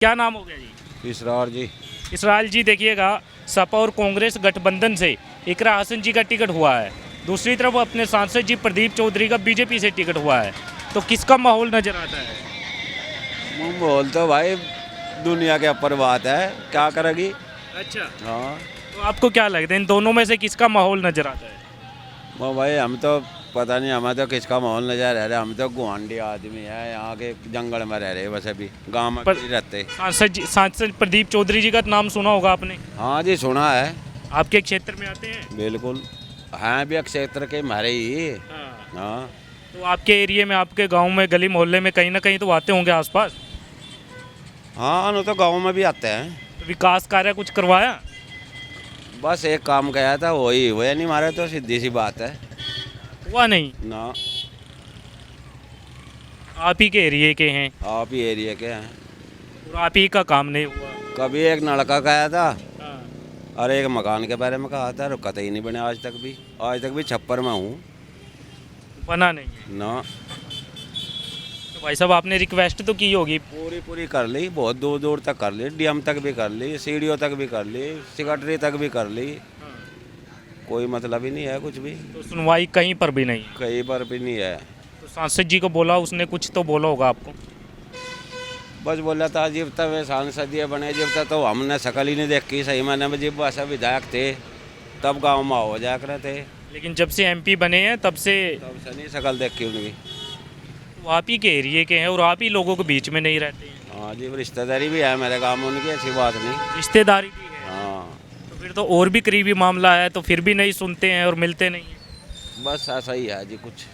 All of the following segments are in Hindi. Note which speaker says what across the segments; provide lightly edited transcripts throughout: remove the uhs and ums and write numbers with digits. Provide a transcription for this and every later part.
Speaker 1: क्या नाम हो गया जी?
Speaker 2: इसरार जी।
Speaker 1: इसराइल जी, देखिएगा सपा और कांग्रेस गठबंधन से इकरा हसन जी का टिकट हुआ है। दूसरी तरफ अपने सांसद जी प्रदीप चौधरी का बीजेपी से टिकट हुआ है। तो किसका माहौल नजर आता है?
Speaker 2: माहौल तो भाई दुनिया के ऊपर बात है, क्या करेगी।
Speaker 1: अच्छा,
Speaker 2: हाँ
Speaker 1: तो आपको क्या लगता है इन दोनों में से किसका माहौल नजर आता है?
Speaker 2: वो भाई हम तो पता नहीं, हमें तो किसका माहौल नजर रह रहा है। हम तो गुआंढी आदमी है, यहाँ के जंगल में रह रहे हैं, बस अभी गाँव में नहीं रहते।
Speaker 1: सांसद प्रदीप चौधरी जी का नाम सुना होगा आपने?
Speaker 2: हाँ जी सुना है।
Speaker 1: आपके क्षेत्र में आते हैं?
Speaker 2: बिल्कुल हैं भी क्षेत्र के हमारे ही।
Speaker 1: हाँ।
Speaker 2: हाँ
Speaker 1: तो आपके एरिया में, आपके गांव में, गली मोहल्ले में कहीं ना कहीं तो आते होंगे आसपास।
Speaker 2: हाँ वो तो गाँव में भी आते हैं।
Speaker 1: तो विकास कार्य कुछ करवाया?
Speaker 2: बस एक काम किया था, वही हुआ नहीं हमारे, तो सीधी सी बात है
Speaker 1: हुआ नहीं?
Speaker 2: ना।
Speaker 1: आप ही के एरिया के हैं
Speaker 2: आप ही एरिया के हैं।
Speaker 1: और आप ही का काम नहीं हुआ?
Speaker 2: कभी एक लड़का कहा था
Speaker 1: हाँ।
Speaker 2: और एक मकान के बारे में कहा था, रुकत ही नहीं बने आज तक भी छप्पर में हूँ
Speaker 1: बना नहीं है
Speaker 2: ना।
Speaker 1: तो भाई साहब आपने रिक्वेस्ट तो की होगी?
Speaker 2: पूरी कर ली, बहुत दूर दूर तक कर ली, डीएम तक भी कर ली, सीडीओ तक भी कर ली, सेक्रेटरी तक भी कर ली। कोई मतलब ही नहीं है कुछ भी,
Speaker 1: तो सुनवाई कहीं पर भी नहीं?
Speaker 2: कहीं पर भी नहीं है।
Speaker 1: तो सांसद जी को बोला, उसने कुछ तो बोला होगा आपको?
Speaker 2: बस बोला था जब तक वे सांसद ये बने, जब तक तो हमने शकल ही नहीं देखी सही मायने में। जब ऐसा विधायक थे तब गाँव में हो जाया करे थे,
Speaker 1: लेकिन जब से एमपी बने हैं तब से
Speaker 2: नहीं शकल देखी उनकी।
Speaker 1: वो आप ही के एरिया के हैं और आप ही लोगों के बीच में नहीं रहते हैं।
Speaker 2: हाँ जी, रिश्तेदारी भी है मेरे गाँव में उनकी, ऐसी बात नहीं।
Speaker 1: रिश्तेदारी भी है?
Speaker 2: हाँ
Speaker 1: तो फिर तो और भी करीबी मामला है, तो फिर भी नहीं सुनते हैं और मिलते नहीं हैं।
Speaker 2: बस ऐसा ही है जी, कुछ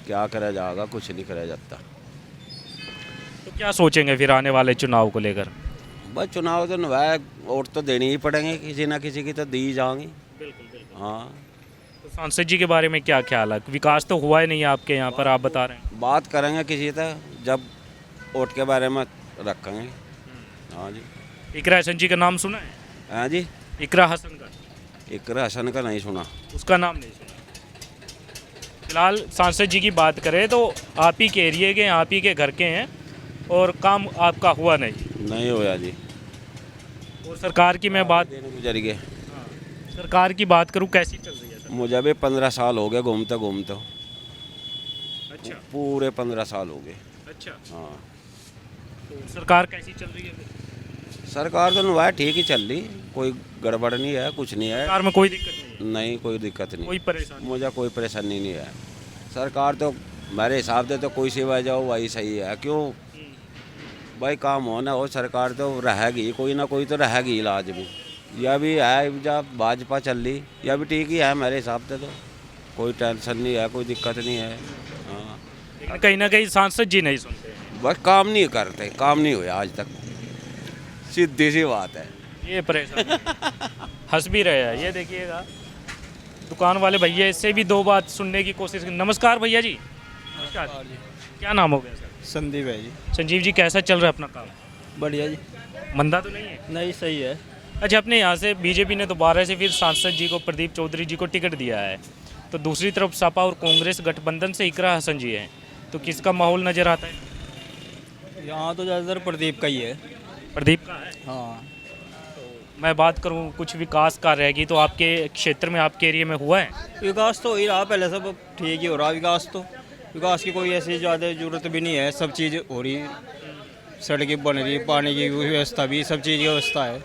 Speaker 2: क्या करा जाएगा, कुछ नहीं करा जाता।
Speaker 1: तो क्या सोचेंगे फिर आने वाले चुनाव को लेकर?
Speaker 2: बस चुनाव तो नवाया, वोट तो देनी ही पड़ेंगे, किसी ना किसी की तो दी ही जाएंगी।
Speaker 1: बिल्कुल।
Speaker 2: हाँ
Speaker 1: तो सांसद जी के बारे में क्या ख्याल है? विकास तो हुआ ही नहीं है आपके यहाँ पर, आप बता रहे हैं।
Speaker 2: बात करेंगे किसी तक जब वोट के बारे में रखेंगे। हाँ जी।
Speaker 1: इकरा हसन जी का नाम सुना है?
Speaker 2: हाँ जी।
Speaker 1: इकरा हसन का?
Speaker 2: इकरा हसन का नहीं सुना।
Speaker 1: उसका नाम नहीं सुना। फिलहाल सांसद जी की बात करें तो आप ही के एरिए के हैं, आप ही के घर के हैं और काम आपका हुआ नहीं
Speaker 2: होया जी।
Speaker 1: और सरकार की मैं बात
Speaker 2: गुजर गए।
Speaker 1: सरकार की बात करूं, कैसी चल रही है सर?
Speaker 2: मुझे भी 15 साल हो गए घूमते घूमते।
Speaker 1: अच्छा।
Speaker 2: पूरे 15 साल हो गए।
Speaker 1: अच्छा।
Speaker 2: हाँ
Speaker 1: तो सरकार कैसी चल रही है फिर?
Speaker 2: सरकार तो नवाया ठीक ही चल रही, कोई गड़बड़ नहीं है, कुछ नहीं है।
Speaker 1: सरकार में कोई दिक्कत नहीं है?
Speaker 2: नहीं कोई दिक्कत नहीं,
Speaker 1: कोई परेशानी?
Speaker 2: मुझे कोई परेशानी नहीं है। सरकार तो मेरे हिसाब से तो कोई सेवा जाओ वही सही है। क्यों भाई, काम होना हो, सरकार तो रहेगी, कोई ना कोई तो रहेगी इलाज में। यह भी है जब भाजपा चल रही, यह भी ठीक ही है मेरे हिसाब से, तो कोई टेंशन नहीं है, कोई दिक्कत नहीं है। हाँ
Speaker 1: लेकिन कहीं ना कहीं सांसद जी नहीं सुनते हैं।
Speaker 2: बस काम नहीं करते, काम नहीं हुआ आज तक, सीधी सी बात है।
Speaker 1: ये परेशानी है। हंस भी रहे हैं, ये देखिएगा दुकान वाले भैया, इससे भी दो बात सुनने की कोशिश। नमस्कार भैया जी। नमस्कार जी। क्या नाम हो गया सर?
Speaker 3: संदीप है जी।
Speaker 1: संजीव जी, कैसा चल रहा है अपना काम?
Speaker 3: बढ़िया जी।
Speaker 1: मंदा तो नहीं है?
Speaker 3: नहीं, सही है।
Speaker 1: अच्छा, अपने यहाँ से बीजेपी ने दोबारा से फिर सांसद जी को, प्रदीप चौधरी जी को टिकट दिया है, तो दूसरी तरफ सपा और कांग्रेस गठबंधन से इकरा हसन जी हैं, तो किसका माहौल नज़र आता है?
Speaker 3: यहाँ तो ज़्यादातर प्रदीप का ही है।
Speaker 1: प्रदीप का है।
Speaker 3: हाँ।
Speaker 1: मैं बात करूँ कुछ विकास कार्य रहेगी तो आपके क्षेत्र में, आपके एरिया में हुआ है?
Speaker 3: विकास तो हो ही रहा, पहले सब ठीक ही हो रहा विकास तो। विकास की कोई ऐसी ज़्यादा ज़रूरत भी नहीं है, सब चीज़ हो रही, सड़कें बन रही, पानी की व्यवस्था भी, सब चीज़ की व्यवस्था है।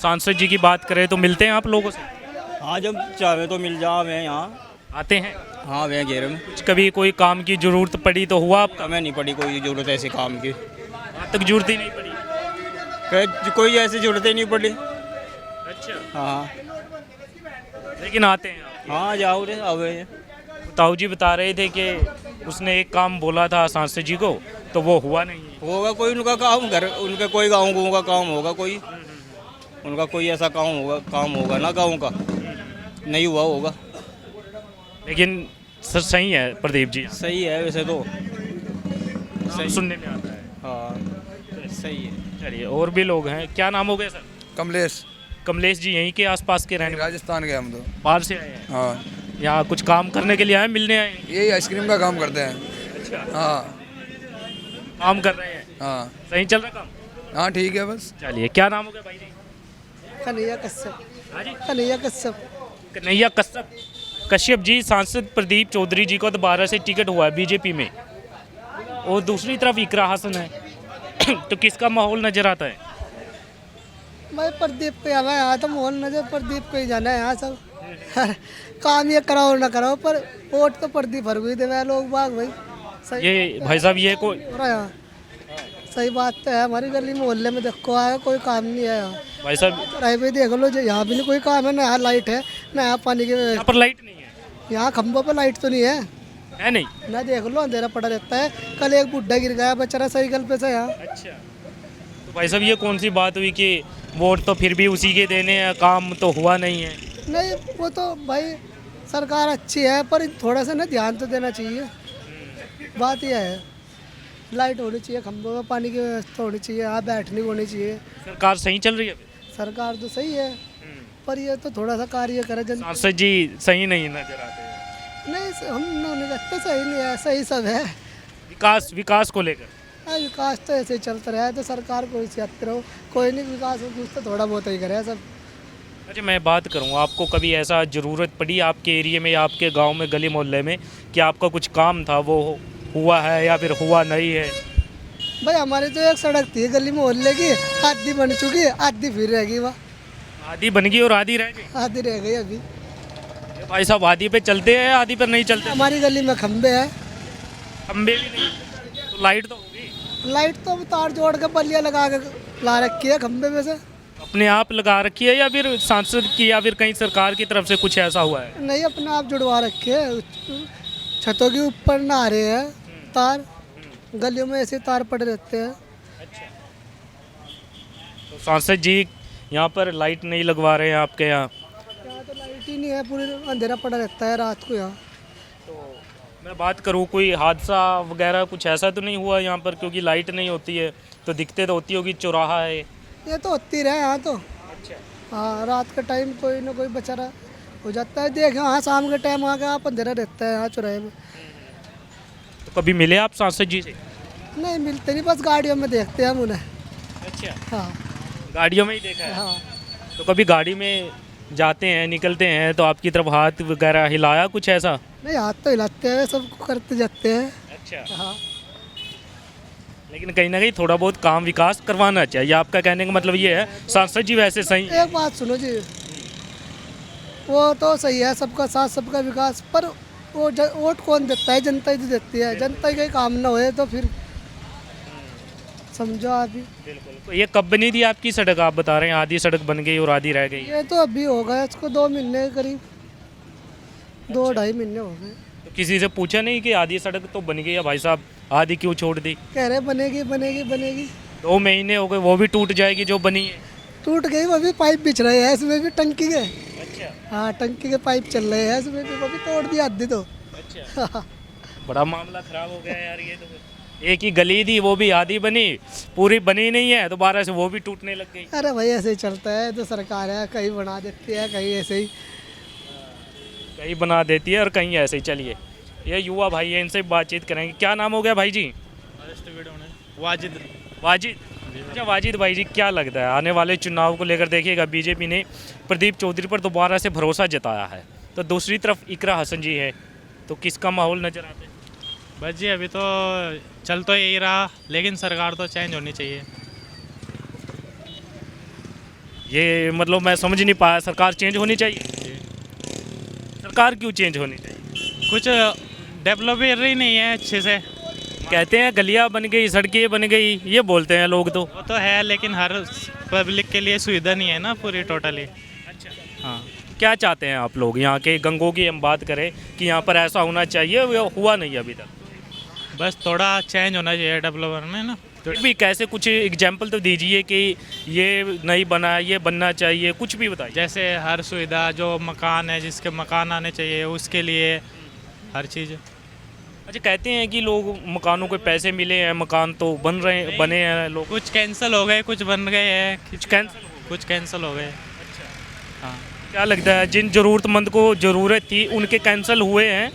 Speaker 1: सांसद जी की बात करें तो मिलते हैं आप लोगों से?
Speaker 3: हाँ, जब चाहे तो मिल जा, मैं यहाँ
Speaker 1: आते हैं?
Speaker 3: हाँ, मैं घेरे में।
Speaker 1: कुछ कभी कोई काम की ज़रूरत पड़ी तो हुआ आपका?
Speaker 3: हमें नहीं पड़ी कोई ज़रूरत ऐसे काम की,
Speaker 1: आज तक जरूरत ही नहीं पड़ी?
Speaker 3: कोई ऐसी ज़रूरत ही नहीं पड़ी।
Speaker 1: अच्छा।
Speaker 3: हाँ
Speaker 1: लेकिन आते हैं आप?
Speaker 3: हाँ, जाओ रे आवे।
Speaker 1: ताऊ जी बता रहे थे कि उसने एक काम बोला था सांसद जी को, तो वो हुआ नहीं है।
Speaker 3: होगा कोई उनका काम, घर उनका कोई गाँव का काम होगा, कोई उनका कोई ऐसा काम होगा ना गाँव का, नहीं हुआ होगा।
Speaker 1: लेकिन सर सही है प्रदीप जी?
Speaker 3: सही है वैसे तो,
Speaker 1: सही सुनने में आता है।
Speaker 3: हाँ सही है।
Speaker 1: चलिए, और भी लोग हैं। क्या नाम हो गया सर?
Speaker 4: कमलेश।
Speaker 1: कमलेश जी यहीं के आसपास के रहने वाले?
Speaker 4: राजस्थान के हम तो।
Speaker 1: बाहर से आए हैं?
Speaker 4: हाँ,
Speaker 1: यहाँ कुछ काम करने के लिए आए, मिलने आए हैं?
Speaker 4: यही आइसक्रीम का काम करते हैं।
Speaker 1: अच्छा,
Speaker 4: हाँ
Speaker 1: काम कर रहे हैं?
Speaker 4: हाँ।
Speaker 1: सही चल रहा काम?
Speaker 4: हाँ ठीक है बस।
Speaker 1: चलिए, क्या नाम हो गया भाई जी?
Speaker 5: कन्हैया कश्यप।
Speaker 1: हाँ जी,
Speaker 5: कन्हैया कश्यप।
Speaker 1: कन्हैया कश्यप। कश्यप जी, सांसद प्रदीप चौधरी जी को दोबारा से टिकट हुआ है बीजेपी में, और दूसरी तरफ इकरा हसन है। तो किसका माहौल नजर आता है?
Speaker 5: भाई प्रदीप पे हमें यहाँ तो मोहन नजर प्रदीप को ही जाना है यहाँ सब। काम ये कराओ ना कराओ पर वोट तो प्रदीप भर भी देवे लोग बाग भाई। सही
Speaker 1: ये भाई साहब, ये कोई
Speaker 5: हो रहा है यहाँ। सही बात तो है, हमारी गली मोहल्ले में देखो आया कोई काम नहीं है यहाँ।
Speaker 1: भाई साहब,
Speaker 5: किराए पे देख लो जो यहाँ भी नहीं कोई काम है, ना यहाँ लाइट है ना यहाँ पानी की
Speaker 1: यहाँ
Speaker 5: व्यवस्था।
Speaker 1: पर लाइट नहीं है?
Speaker 5: यहाँ खम्भों पे लाइट तो नहीं है
Speaker 1: नहीं।
Speaker 5: ना, देख लो अंधेरा पड़ा रहता है। कल एक बुढ़ा गिर गया बेचारा साइकिल पे से यहाँ।
Speaker 1: अच्छा, तो भाई साहब ये कौन सी बात हुई कि वोट तो फिर भी उसी के देने हैं, काम तो हुआ नहीं है?
Speaker 5: नहीं वो तो भाई सरकार अच्छी है पर थोड़ा सा ना ध्यान तो देना चाहिए। बात यह है लाइट होनी चाहिए, खंभों में पानी की व्यवस्था होनी चाहिए, यहाँ बैठने को होनी चाहिए।
Speaker 1: सरकार सही चल रही है अभी?
Speaker 5: सरकार तो सही है पर ये तो थोड़ा सा कार्य करे जन।
Speaker 1: सांसद जी सही नहीं नजर आते हैं।
Speaker 5: नहीं हम उन्होंने लगता सही नहीं है, सही सब है।
Speaker 1: विकास को लेकर
Speaker 5: हाँ, विकास तो ऐसे ही चलता रहा है तो सरकार को इसी आते रहो, कोई नहीं विकास हो कुछ तो थोड़ा बहुत ही करे सब।
Speaker 1: अच्छा, मैं बात करूँ, आपको कभी ऐसा ज़रूरत पड़ी आपके एरिया में या आपके गांव में, गली मोहल्ले में, कि आपका कुछ काम था वो हुआ है या फिर हुआ नहीं है?
Speaker 5: भाई हमारी तो एक सड़क थी गली मोहल्ले की, आधी बन चुकी, आधी फिर रह गई वहाँ।
Speaker 1: आधी बन गई और आधी रह गई?
Speaker 5: आधी रह गई अभी।
Speaker 1: ये भाई साहब, आधी पे चलते हैं, आधी पर नहीं चलते?
Speaker 5: हमारी गली में खंबे हैं,
Speaker 1: खंबे भी नहीं, तो लाइट तो होगी?
Speaker 5: लाइट तो तार जोड़ के बल्लियाँ लगा के ला रखी है खंबे में से।
Speaker 1: अपने आप लगा रखी है या फिर सांसद की या फिर कहीं सरकार की तरफ से कुछ ऐसा हुआ है?
Speaker 5: नहीं अपने आप जुड़वा रखे है, छतों के ऊपर ना आ रहे हैं तार, गलियों में ऐसे तार पड़े रहते हैं।
Speaker 1: तो सांसद जी यहाँ पर लाइट नहीं लगवा रहे हैं आपके यहाँ?
Speaker 5: यहाँ तो लाइट ही नहीं है, पूरी अंधेरा पड़ा रहता है रात को यहाँ।
Speaker 1: तो मैं बात करूँ, कोई हादसा वगैरह कुछ ऐसा तो नहीं हुआ यहाँ पर? क्योंकि लाइट नहीं होती है तो दिक्कत तो होती होगी, चौराहा है
Speaker 5: ये तो होती रहे यहाँ तो।
Speaker 1: अच्छा,
Speaker 5: हाँ रात के टाइम कोई ना कोई बेचारा हो जाता है, देख हाँ शाम के टाइम आके आप अंधेरा रहता है यहाँ चौराहे में।
Speaker 1: तो कभी मिले आप सांसद जी से?
Speaker 5: नहीं मिलते नहीं, बस गाड़ियों में देखते हैं हम उन्हें।
Speaker 1: अच्छा,
Speaker 5: हाँ
Speaker 1: गाड़ियों में ही देखा है?
Speaker 5: हाँ।
Speaker 1: तो कभी गाड़ी में जाते हैं, निकलते हैं तो आपकी तरफ हाथ वगैरह हिलाया कुछ ऐसा?
Speaker 5: नहीं हाथ तो हिलाते हैं, सब करते जाते हैं।
Speaker 1: अच्छा,
Speaker 5: हाँ
Speaker 1: लेकिन कहीं ना कहीं थोड़ा बहुत काम विकास करवाना चाहिए, आपका कहने का मतलब ये है? सांसद जी वैसे सही?
Speaker 5: एक बात सुनो जी, वो तो सही है सबका साथ सबका विकास, पर वो वोट कौन देता है? जनता ही तो देती है। जनता ही का काम ना होए तो फिर समझो आप ही।
Speaker 1: बिल्कुल। तो ये कब बनी थी आपकी सड़क? आप बता रहे हैं आधी सड़क बन गई और आधी रह गई।
Speaker 5: ये तो अभी हो गया इसको 2 महीने के करीब, 2-2.5 महीने हो गए।
Speaker 1: तो किसी से पूछा नहीं कि आधी सड़क तो बन गई है भाई साहब, आधी क्यों छोड़ दी?
Speaker 5: कह रहे बनेगी बनेगी बनेगी।
Speaker 1: 2 महीने हो गए, वो भी टूट जाएगी जो बनी है।
Speaker 5: टूट गई, वो भी पाइप बिछ रहे हैं इसमें भी टंकी के।
Speaker 1: अच्छा
Speaker 5: हाँ टंकी के पाइप चल रहे हैं इसमें भी, वो भी तोड़ दिया आधी तो।
Speaker 1: अच्छा, बड़ा मामला खराब हो गया यार ये तो। एक ही गली थी वो भी आधी बनी, पूरी बनी नहीं है, दोबारा से वो भी टूटने लग गई।
Speaker 5: अरे भाई ऐसे ही चलता है, तो सरकार है कहीं बना देती है कहीं ऐसे ही।
Speaker 1: कहीं बना देती है और कहीं ऐसे ही। चलिए, ये युवा भाई है, इनसे बातचीत करेंगे। क्या नाम हो गया भाई जी?
Speaker 3: वाजिद।
Speaker 1: वाजिद। अच्छा वाजिद भाई जी, क्या लगता है आने वाले चुनाव को लेकर? देखिएगा, बीजेपी ने प्रदीप चौधरी पर दोबारा से भरोसा जताया है, तो दूसरी तरफ इकरा हसन जी है, तो किसका माहौल नज़र आता है?
Speaker 6: बस जी अभी तो चल तो यही रहा, लेकिन सरकार तो चेंज होनी चाहिए।
Speaker 1: ये मतलब मैं समझ नहीं पाया, सरकार चेंज होनी चाहिए? सरकार क्यों चेंज होनी चाहिए?
Speaker 6: कुछ डेवलप ही रही नहीं है अच्छे से।
Speaker 1: कहते हैं गलियां बन गई, सड़कें बन गई, ये बोलते हैं लोग तो।
Speaker 6: वो तो है लेकिन हर पब्लिक के लिए सुविधा नहीं है ना पूरी टोटली।
Speaker 1: अच्छा,
Speaker 6: हाँ
Speaker 1: क्या चाहते हैं आप लोग? यहाँ के गंगों की हम बात करें कि यहाँ पर ऐसा होना चाहिए, वो हुआ नहीं अभी तक।
Speaker 6: बस थोड़ा चेंज होना चाहिए डेवलपर में ना।
Speaker 1: फिर भी कैसे, कुछ एग्जाम्पल तो दीजिए कि ये नहीं बना, ये बनना चाहिए, कुछ भी बताइए।
Speaker 6: जैसे हर सुविधा, जो मकान है जिसके मकान आने चाहिए उसके लिए हर चीज़।
Speaker 1: अच्छा, कहते हैं कि लोग मकानों को पैसे मिले हैं, मकान तो बन रहे हैं, बने हैं, लोग
Speaker 6: कुछ कैंसिल हो गए, कुछ बन गए हैं,
Speaker 1: कुछ कैंसिल
Speaker 6: हो गए।
Speaker 1: अच्छा,
Speaker 6: हाँ
Speaker 1: क्या लगता है जिन ज़रूरतमंद को ज़रूरत थी उनके कैंसिल हुए हैं,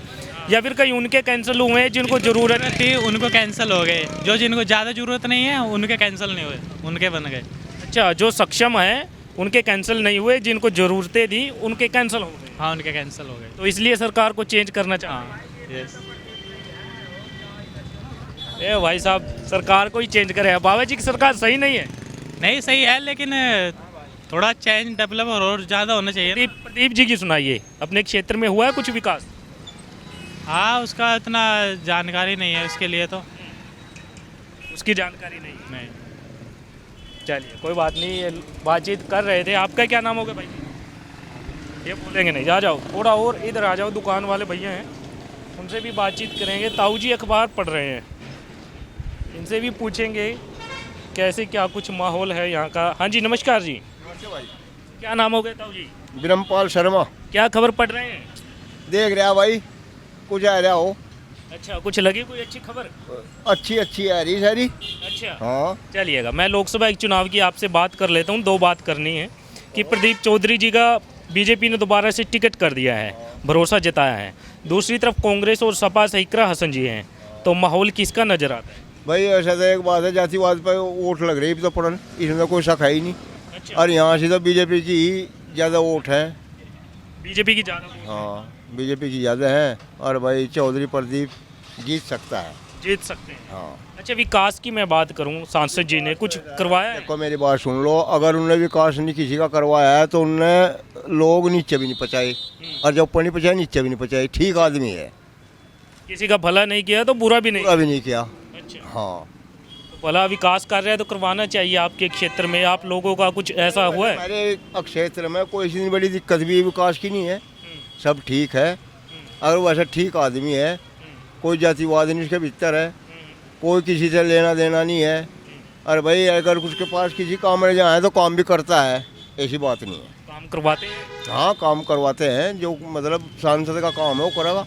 Speaker 1: या फिर कहीं उनके कैंसिल हुए हैं जिनको ज़रूरत है?
Speaker 6: थी उनको कैंसिल हो गए, जो जिनको ज़्यादा ज़रूरत नहीं है उनके कैंसिल नहीं हुए, उनके बन गए।
Speaker 1: अच्छा, जो सक्षम हैं उनके कैंसिल नहीं हुए, जिनको ज़रूरतें थी उनके कैंसिल हो गए,
Speaker 6: हाँ उनके कैंसिल हो गए।
Speaker 1: तो इसलिए सरकार को चेंज करना चाहिए।
Speaker 6: हाँ यस।
Speaker 1: ए भाई साहब, सरकार को ही चेंज करे। बाबा जी की सरकार सही नहीं है।
Speaker 6: नहीं सही है, लेकिन थोड़ा चेंज डेवलप और ज़्यादा होना चाहिए।
Speaker 1: प्रदीप जी की सुनाइए, अपने क्षेत्र में हुआ है कुछ विकास?
Speaker 6: हाँ उसका इतना जानकारी नहीं है, उसके लिए तो
Speaker 1: उसकी जानकारी नहीं।
Speaker 6: नहीं।
Speaker 1: चलिए कोई बात नहीं, ये बातचीत कर रहे थे। आपका क्या नाम होगा भाई? ये बोलेंगे नहीं, जा जाओ थोड़ा और इधर आ जाओ। दुकान वाले भैया हैं, उनसे भी बातचीत करेंगे। ताऊ जी अखबार पढ़ रहे हैं, इनसे भी पूछेंगे कैसे क्या कुछ माहौल है यहाँ का। हाँ जी नमस्कार जी, क्या नाम हो गया ताऊ जी?
Speaker 4: ब्रह्मपाल शर्मा।
Speaker 1: क्या खबर पढ़ रहे हैं?
Speaker 4: देख रहा भाई, कुछ आ रहा हो।
Speaker 1: अच्छा, कुछ लगी कोई अच्छी खबर?
Speaker 4: अच्छी आ रही सारी।
Speaker 1: अच्छा
Speaker 4: हाँ
Speaker 1: चलिएगा, मैं लोकसभा एक चुनाव की आपसे बात कर लेता हूँ। दो बात करनी है कि प्रदीप चौधरी जी का बीजेपी ने दोबारा से टिकट कर दिया है, भरोसा जताया है। दूसरी तरफ कांग्रेस और सपा से इकरा हसन जी हैं, तो माहौल किसका नजर आता है?
Speaker 4: भाई ऐसा तो एक बात है, जातिवाद पर वोट लग रही है तो पड़न, इसमें तो कोई शक है ही नहीं।
Speaker 1: अच्छा,
Speaker 4: और यहाँ से तो बीजेपी की ही ज़्यादा वोट है।
Speaker 1: बीजेपी की ज़्यादा
Speaker 4: हाँ बीजेपी की ज़्यादा है, और भाई चौधरी प्रदीप जीत सकता है।
Speaker 1: जीत सकते हैं।
Speaker 4: हाँ
Speaker 1: अच्छा, विकास की मैं बात करूं, सांसद जी ने कुछ करवाया है?
Speaker 4: देखो मेरी बात सुन लो, अगर उनने विकास नहीं किसी का करवाया है तो उनने लोग नीचे भी नहीं पहुँचाए, और जब ऊपर नहीं पहुँचाए नीचे भी नहीं पहुँचाए। ठीक आदमी है,
Speaker 1: किसी का भला नहीं किया तो बुरा भी नहीं।
Speaker 4: पूरा भी नहीं किया।
Speaker 1: अच्छा,
Speaker 4: हाँ
Speaker 1: तो भला विकास कर रहे हैं तो करवाना चाहिए। आपके क्षेत्र में आप लोगों का कुछ ऐसा हुआ है?
Speaker 4: हमारे क्षेत्र में कोई इतनी बड़ी दिक्कत भी विकास की नहीं है, सब ठीक है। अगर वैसा ठीक आदमी है, कोई जातिवाद नहीं उसके भीतर है, कोई किसी से लेना देना नहीं है। और भाई अगर उसके पास किसी काम में जाए तो काम भी करता है, ऐसी बात नहीं है।
Speaker 1: काम करवाते हैं?
Speaker 4: हाँ काम करवाते हैं, जो मतलब सांसद का काम है वो करेगा।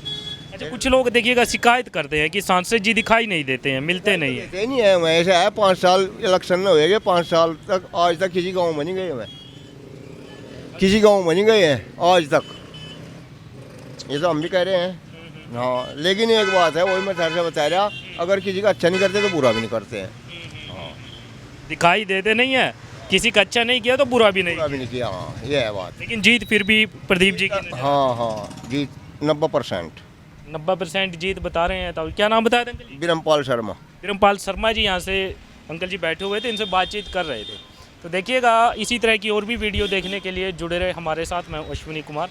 Speaker 1: अच्छा, कुछ लोग देखिएगा शिकायत करते हैं कि सांसद जी दिखाई नहीं देते हैं, मिलते नहीं है।
Speaker 4: देते नहीं है, मैं ऐसा है 5 साल इलेक्शन में हुए, 5 साल तक आज तक किसी गाँव में नहीं गए, मैं किसी गाँव में नहीं गए हैं आज तक। ये तो हम भी कह रहे हैं। हाँ लेकिन एक बात है, वही मैं सर से बता रहा, अगर किसी का अच्छा नहीं करते तो बुरा भी नहीं करते हैं।
Speaker 1: दिखाई देते नहीं है, किसी का अच्छा नहीं किया तो बुरा भी नहीं।
Speaker 4: बुरा भी नहीं किया, हाँ ये है बात।
Speaker 1: लेकिन जीत फिर भी प्रदीप जी की।
Speaker 4: हाँ हाँ जीत 90%।
Speaker 1: 90% जीत बता रहे हैं। तो क्या नाम बताया था अंकल जी?
Speaker 4: ब्रह्मपाल शर्मा।
Speaker 1: ब्रह्मपाल शर्मा जी यहाँ से अंकल जी बैठे हुए थे, इनसे बातचीत कर रहे थे। तो देखिएगा, इसी तरह की और भी वीडियो देखने के लिए जुड़े रहे हमारे साथ। मैं अश्विनी कुमार।